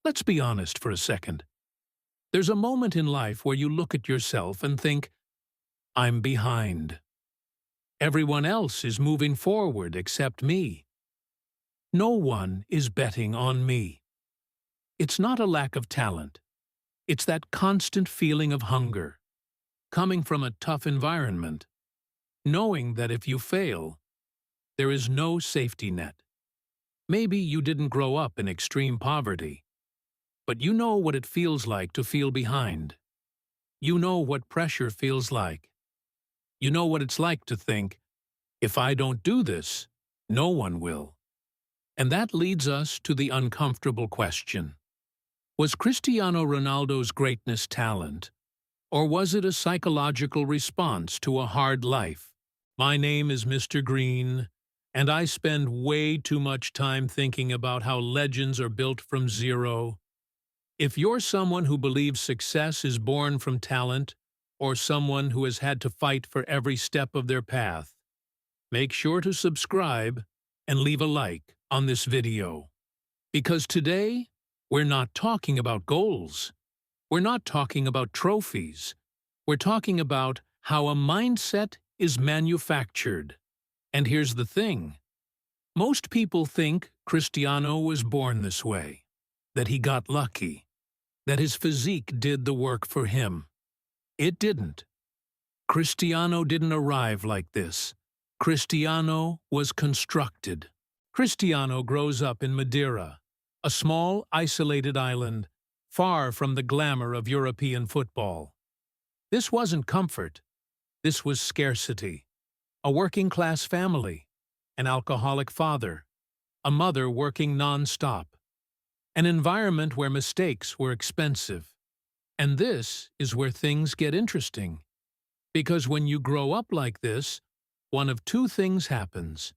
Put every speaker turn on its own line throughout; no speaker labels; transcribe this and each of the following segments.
Let's be honest for a second. There's a moment in life where you look at yourself and think, I'm behind. Everyone else is moving forward except me. No one is betting on me. It's not a lack of talent. It's that constant feeling of hunger, coming from a tough environment, knowing that if you fail, there is no safety net. Maybe you didn't grow up in extreme poverty, but you know what it feels like to feel behind. You know what pressure feels like. You know what it's like to think, if I don't do this, no one will. And that leads us to the uncomfortable question. Was Cristiano Ronaldo's greatness talent, or was it a psychological response to a hard life? My name is Mr. Green, and I spend way too much time thinking about how legends are built from zero. If you're someone who believes success is born from talent, or someone who has had to fight for every step of their path, make sure to subscribe and leave a like on this video. Because today, we're not talking about goals. We're not talking about trophies. We're talking about how a mindset is manufactured. And here's the thing. Most people think Cristiano was born this way, that he got lucky, that his physique did the work for him. It didn't. Cristiano didn't arrive like this. Cristiano was constructed. Cristiano grows up in Madeira, a small, isolated island, far from the glamour of European football. This wasn't comfort. This was scarcity. A working-class family, an alcoholic father, a mother working non-stop, an environment where mistakes were expensive. And this is where things get interesting. Because when you grow up like this, one of two things happens.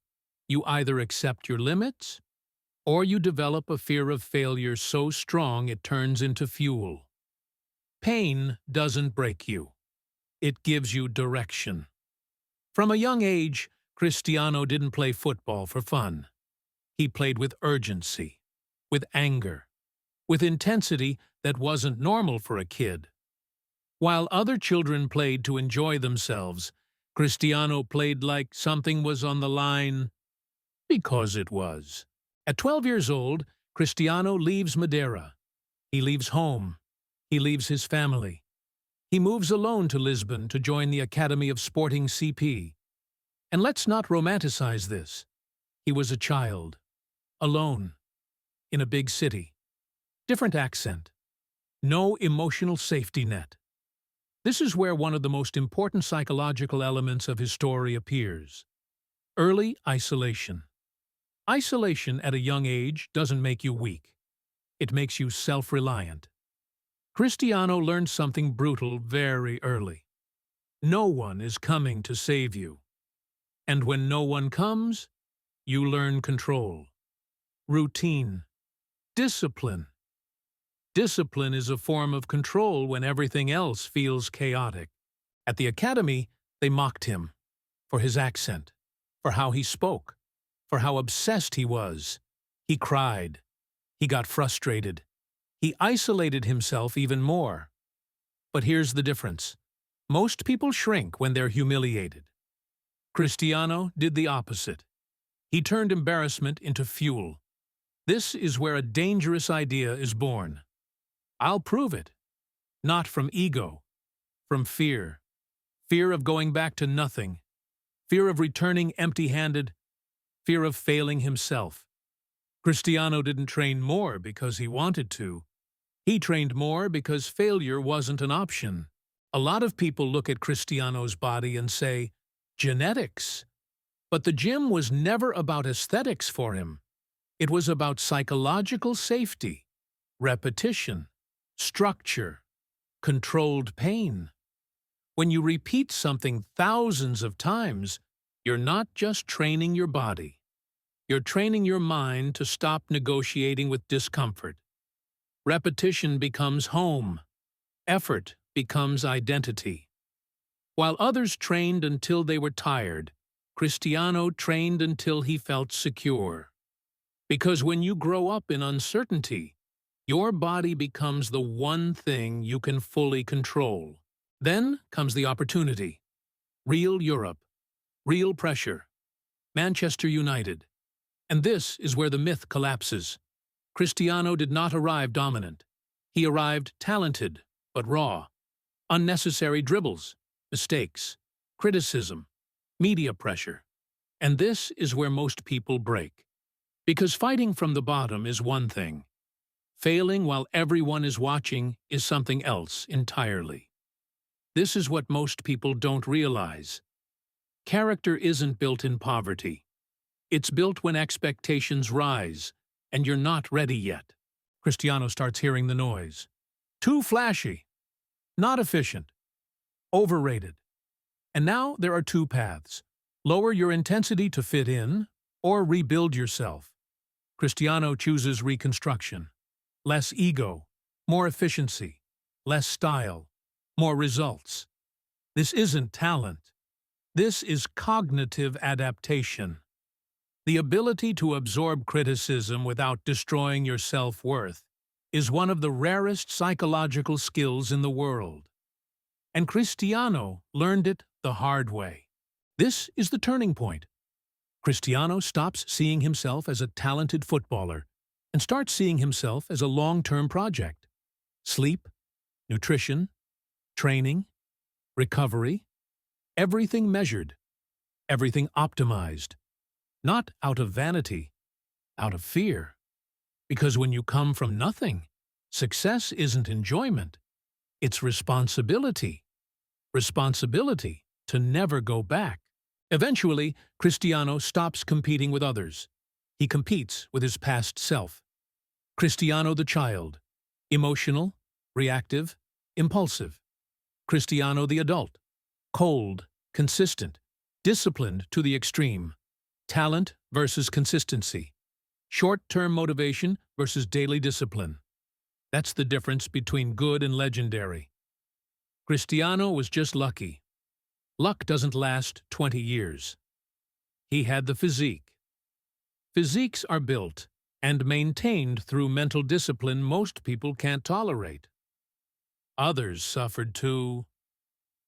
You either accept your limits, or you develop a fear of failure so strong it turns into fuel. Pain doesn't break you. It gives you direction. From a young age, Cristiano didn't play football for fun. He played with urgency, with anger, with intensity that wasn't normal for a kid. While other children played to enjoy themselves, Cristiano played like something was on the line because it was. At 12 years old, Cristiano leaves Madeira. He leaves home. He leaves his family. He moves alone to Lisbon to join the Academy of Sporting CP. And let's not romanticize this. He was a child, alone, in a big city. Different accent. No emotional safety net. This is where one of the most important psychological elements of his story appears. Early isolation. Isolation at a young age doesn't make you weak. It makes you self-reliant. Cristiano learned something brutal very early. No one is coming to save you. And when no one comes, you learn control, routine, discipline. Discipline is a form of control when everything else feels chaotic. At the academy, they mocked him for his accent, for how he spoke, for how obsessed he was. He cried. He got frustrated. He isolated himself even more. But here's the difference. Most people shrink when they're humiliated. Cristiano did the opposite. He turned embarrassment into fuel. This is where a dangerous idea is born. I'll prove it. Not from ego, from fear. Fear of going back to nothing. Fear of returning empty-handed. Fear of failing himself. Cristiano didn't train more because he wanted to. He trained more because failure wasn't an option. A lot of people look at Cristiano's body and say, genetics. But the gym was never about aesthetics for him. It was about psychological safety, repetition, structure, controlled pain. When you repeat something thousands of times, you're not just training your body. You're training your mind to stop negotiating with discomfort. Repetition becomes home. Effort becomes identity. While others trained until they were tired, Cristiano trained until he felt secure. Because when you grow up in uncertainty, Your body becomes the one thing you can fully control. Then comes the opportunity. Real Europe, real pressure, Manchester United. And this is where the myth collapses. Cristiano did not arrive dominant. He arrived talented, but raw. Unnecessary dribbles, mistakes, criticism, media pressure. And this is where most people break. Because fighting from the bottom is one thing. Failing while everyone is watching is something else entirely. This is what most people don't realize. Character isn't built in poverty. It's built when expectations rise, and you're not ready yet. Cristiano starts hearing the noise. Too flashy. Not efficient. Overrated. And now there are two paths. Lower your intensity to fit in, or rebuild yourself. Cristiano chooses reconstruction. Less ego, more efficiency, less style, more results. This isn't talent. This is cognitive adaptation. The ability to absorb criticism without destroying your self-worth is one of the rarest psychological skills in the world. And Cristiano learned it the hard way. This is the turning point. Cristiano stops seeing himself as a talented footballer and starts seeing himself as a long-term project. Sleep, nutrition, training, recovery, everything measured, everything optimized. Not out of vanity, out of fear. Because when you come from nothing, success isn't enjoyment, it's responsibility. Responsibility to never go back. Eventually, Cristiano stops competing with others. He competes with his past self. Cristiano the child, emotional, reactive, impulsive. Cristiano the adult, cold, consistent, disciplined to the extreme. Talent versus consistency. Short-term motivation versus daily discipline. That's the difference between good and legendary. Cristiano was just lucky. Luck doesn't last 20 years. He had the physique. Physiques are built and maintained through mental discipline most people can't tolerate. Others suffered too.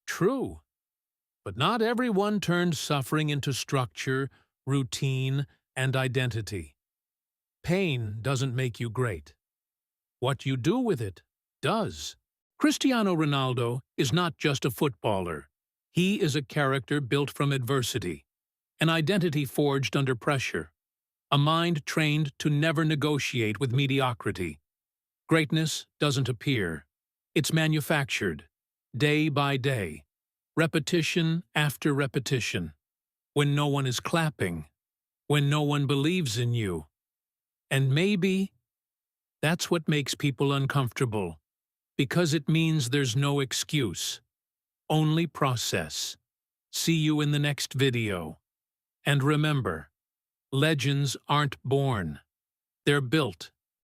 True. But not everyone turned suffering into structure, routine, and identity. Pain doesn't make you great. What you do with it does. Cristiano Ronaldo is not just a footballer. He is a character built from adversity, an identity forged under pressure, a mind trained to never negotiate with mediocrity. Greatness doesn't appear. It's manufactured, day by day, repetition after repetition, when no one is clapping, when no one believes in you. And maybe that's what makes people uncomfortable, because it means there's no excuse, only process. See you in the next video. And remember, legends aren't born, they're built.